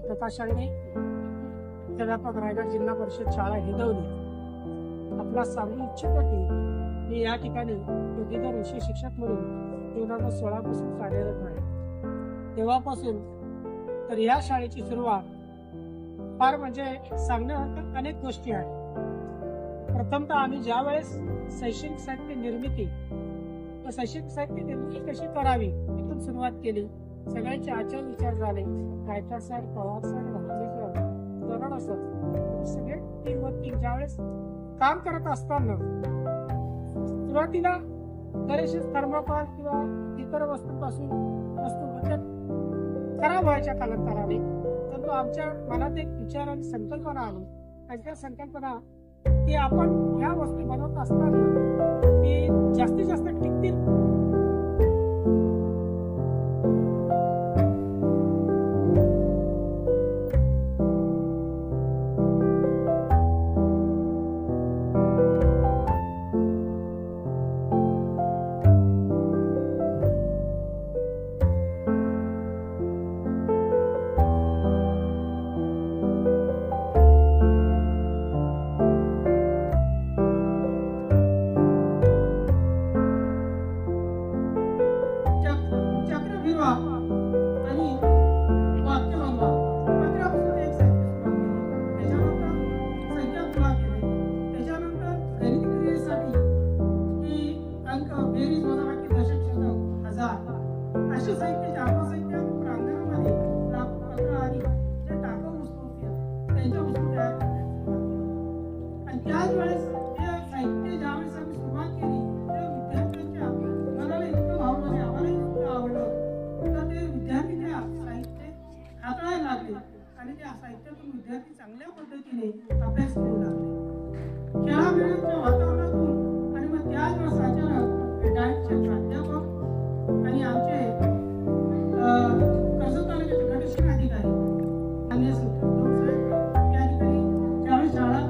प्रकाशाने प्राध्यापक रायगड जिल्हा परिषद शाळा हिंदवली आपला सांगू इच्छितो की मी या ठिकाणी पदवीधर विषय शिक्षक म्हणून 2016 पासून कार्यरत आहे. तेव्हापासून तर या शाळेची सुरुवात फार म्हणजे सांगण्यासारखं अनेक गोष्टी आहेत. प्रथमतः आम्ही ज्या वेळेस शैक्षणिक साहित्य निर्मिती व शैक्षणिक साहित्य निर्मिती कशी करावी इथून सुरुवात केली. सगळ्यांचे आचार विचार झाले. गायकर सर, पवार सर, दरड असत सगळे टीम ज्यावेळेस काम करत असताना सुरुवातीला बरेचसे थर्मोकॉल किंवा इतर वस्तूंपासून वस्तू खराब व्हायच्या कालांतराने, परंतु आमच्या मनात एक विचार आणि संकल्पना आली. त्या संकल्पना की आपण ह्या वस्तू बनवत असताना ती जास्तीत जास्त टिकतील. अशी साहित्य साहित्य प्रांगणामध्ये पत्र आणि जे टाकाऊ वस्तू होत्या त्यांच्या वस्तू तयार करण्यास आणि त्याच वेळेस ते साहित्य ज्यावेळेस आम्ही सुरुवात केली त्या विद्यार्थ्यांच्या मनाला इतकं भावलं, आम्हाला इतकं आवडलं तर ते विद्यार्थी त्या साहित्य हाताळायला लागले आणि त्या साहित्यातून विद्यार्थी चांगल्या पद्धतीने अभ्यास करू लागले. खेळामेळाच्या वातावरणातून आणि मग त्याच वेळेस अचानक डायटचे प्राध्यापक आणि आमचे कर्जत तालुक्याचे गटशिक्षण अधिकारी आणि त्या ठिकाणी ज्यावेळी शाळा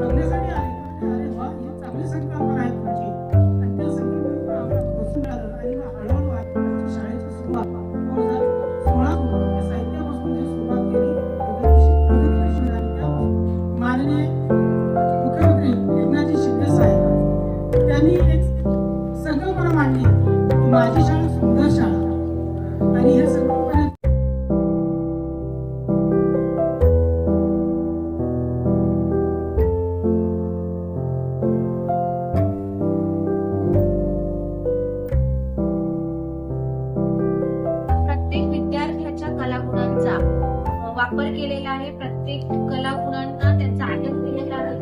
बघण्यासाठी आले अरे वा ही चांगली संकल्पना आहे तुमची आणि त्या संकल्पनेवर आम्हाला प्रोत्साहन मिळालं आणि हळूहळू आमची शाळेची सुरुवात 2016 या साहित्यापासून जी सुरुवात केली प्रगती कशी झाली त्या माननीय मुख्यमंत्री एकनाथजी शिंदे साहेब त्यांनी एक संकल्पना मांडली की माझी शाळा सुंदर शाळा आणि या संकल्पना प्रत्येक विद्यार्थ्याच्या कलागुणांचा वापर केलेला आहे. प्रत्येक कलागुणांना त्यांचा आदर दिलेला आहे.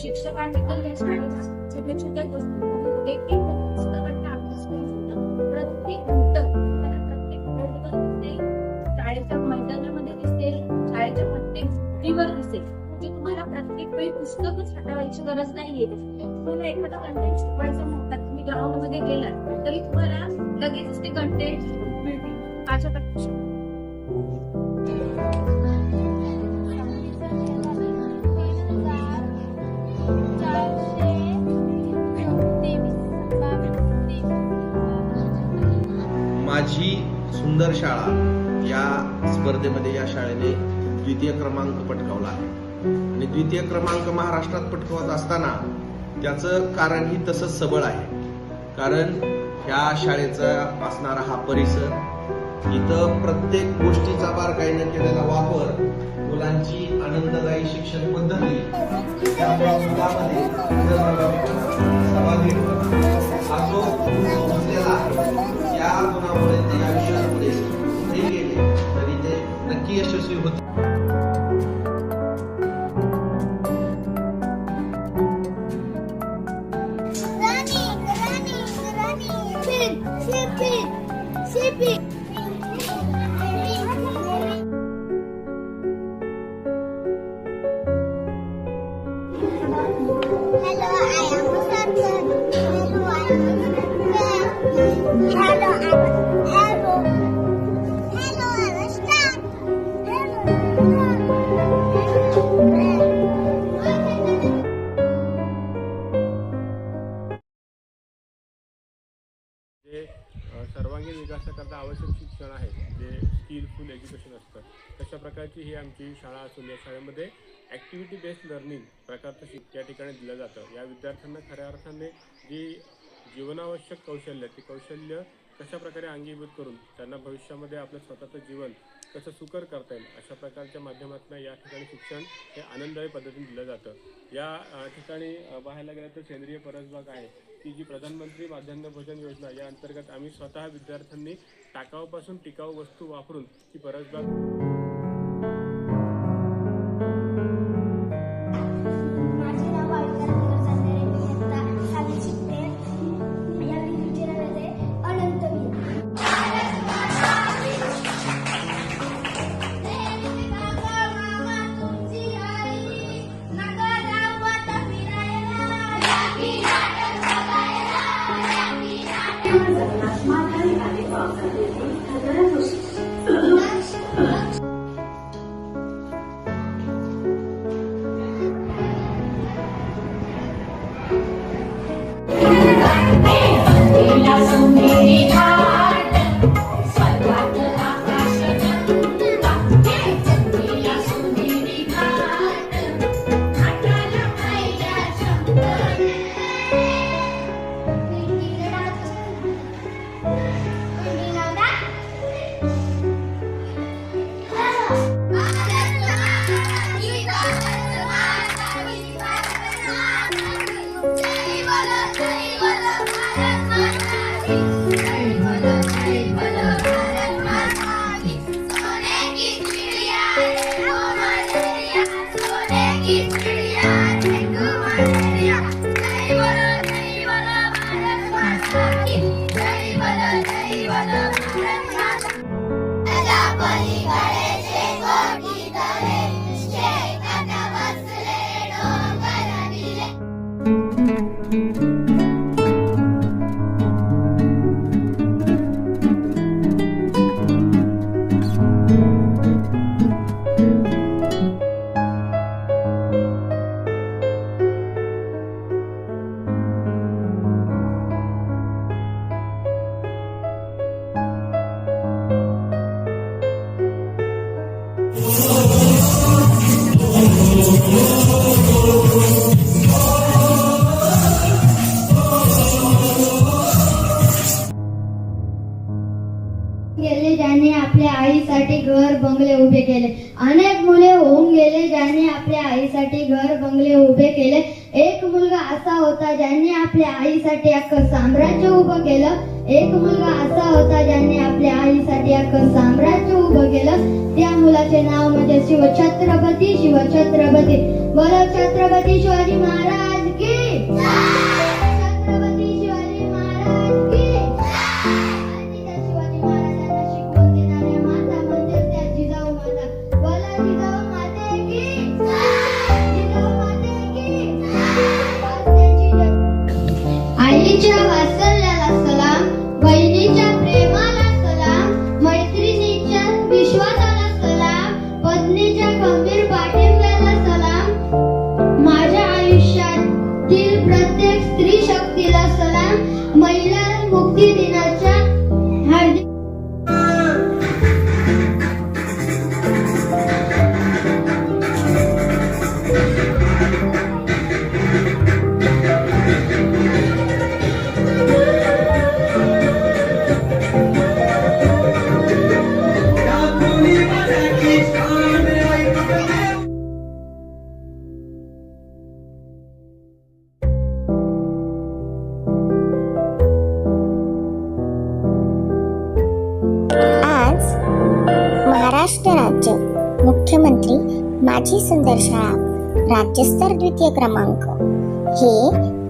शिक्षकांनी तर या शाळेच्या छोट्या छोट्या गोष्टी देखील पुस्तकांचा अभ्यास करू प्रत्येक शाळेच्या मैदानामध्ये दिसेल, शाळेच्या प्रत्येक भिंतीवर दिसेल. म्हणजे तुम्हाला प्रत्येक वेळी पुस्तकच हटवायची गरज नाहीये. तुम्हाला एखादा कंटेंट शिकवायचं म्हणतात, तुम्ही ग्राउंड मध्ये गेलात तरी तुम्हाला लगेच ते कंटेंट मिळतील. माझ्या माझी सुंदर शाळा या स्पर्धेमध्ये या शाळेने द्वितीय क्रमांक पटकावला आहे आणि द्वितीय क्रमांक महाराष्ट्रात पटकावत असताना त्याचं कारणही तसंच सबळ आहे. कारण ह्या शाळेचा असणारा हा परिसर, इथं प्रत्येक गोष्टीचा बारकाईने केलेला वापर, मुलांची आनंददायी शिक्षण पद्धती, त्यामुळे मुलामध्ये सहभागी हा जो असलेला आहे या गुणामुळे ते आयुष्यामध्ये कुठे गेले तरी ते नक्की यशस्वी होते. सर्वांगीण विकासाकरता आवश्यक शिक्षण आहे, जे स्किलफुल एज्युकेशन असतं, तशा प्रकारची ही आमची शाळा असून या शाळेमध्ये ॲक्टिव्हिटी बेस्ड लर्निंग प्रकारचं या ठिकाणी दिलं जातं. या विद्यार्थ्यांना खऱ्या अर्थाने जी जीवनावश्यक कौशल्य, ती कौशल्य कशा प्रकारे अंगीभूत करून त्यांना भविष्यामध्ये आपलं स्वतःचं जीवन कसं सुकर करता येईल अशा प्रकारच्या माध्यमातून या ठिकाणी शिक्षण हे आनंददायी पद्धतीने दिलं जातं. या ठिकाणी पाहायला गेलं तर सेंद्रिय परसबाग आहे, की जी प्रधानमंत्री माध्यान्ह भोजन योजना या अंतर्गत आम्ही स्वतः विद्यार्थ्यांनी टाकाऊपासून टिकाऊ वस्तू वापरून ही परसबाग माझे नाव आयुष्यात चालणारे मी आता खाली शिकते या विचारामध्ये अनंत गेले ज्यांनी आपल्या आईसाठी घर बंगले उभे केले. अनेक मुले होऊन गेले ज्यांनी आपल्या आईसाठी घर बंगले उभे केले. एक मुलगा असा होता ज्यांनी आपल्या आईसाठी अख्खं साम्राज्य उभं केलं. एक मुलगा असा होता ज्यांनी आपल्या आईसाठी अख्खं साम्राज्य उभं केलं. त्या मुलाचे नाव म्हणजे शिवछत्रपती. शिवछत्रपती बोलो छत्रपती शिवाजी महाराज की छत्रपती शिवाजी महाराज की. आणि त्या शिवाजी महाराजांना शिकवून देणाऱ्या माता म्हणजे त्या जिजाऊ माता. बोला जिजाऊ माते की जिजाऊ माते की. आज त्यांची आईच्या वात्सल्याला सलाम, बहिणीच्या प्रेमाला सलाम, मैत्रिणीच्या विश्वासाला सलाम, पत्नीच्या खंबीर पाठिंब्याला सलाम, माझ्या आयुष्यातील प्रत्येक स्त्री शक्तीला सलाम. महिला मुक्ती दिनाच्या हार्दिक आज महाराष्ट्र राज्य मुख्यमंत्री माझी सुंदर शाळा राज्यस्तर द्वितीय क्रमांक हे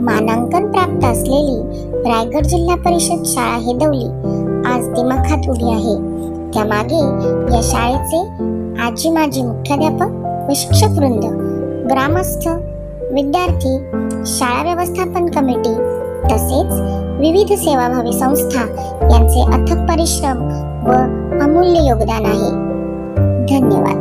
मानांकन प्राप्त असलेली रायगड जिल्हा परिषद शाळा हेदवली आज दिमाखात उडी आहे. त्यामागे या शाळेचे आजी माजी मुख्याध्यापक व शिक्षक वृंद, ग्रामस्थ, विद्यार्थी, शाळा व्यवस्थापन कमिटी तसेच विविध सेवाभावी संस्था यांचे अथक परिश्रम व अमूल्य योगदान आहे. धन्यवाद.